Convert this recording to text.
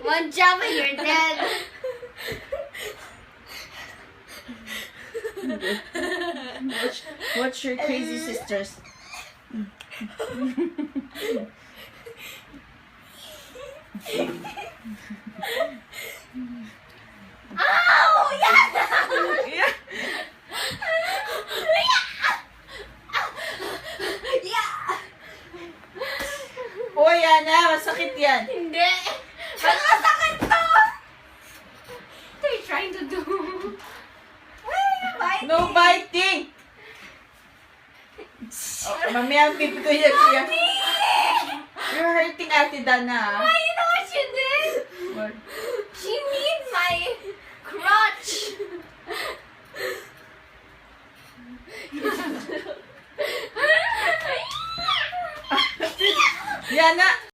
One jump and you're dead. Watch your crazy sisters. Ow! Yeah! Yeah. Yeah! O yan na, masakit yan. Hindi! Ba't masakit to? What are you trying to do? Why are you biting? No biting! Oh, mamaya pipi ko yan siya. You're hurting Ate Dana. Why? You know what you did? What? She needs my crutch. Yana!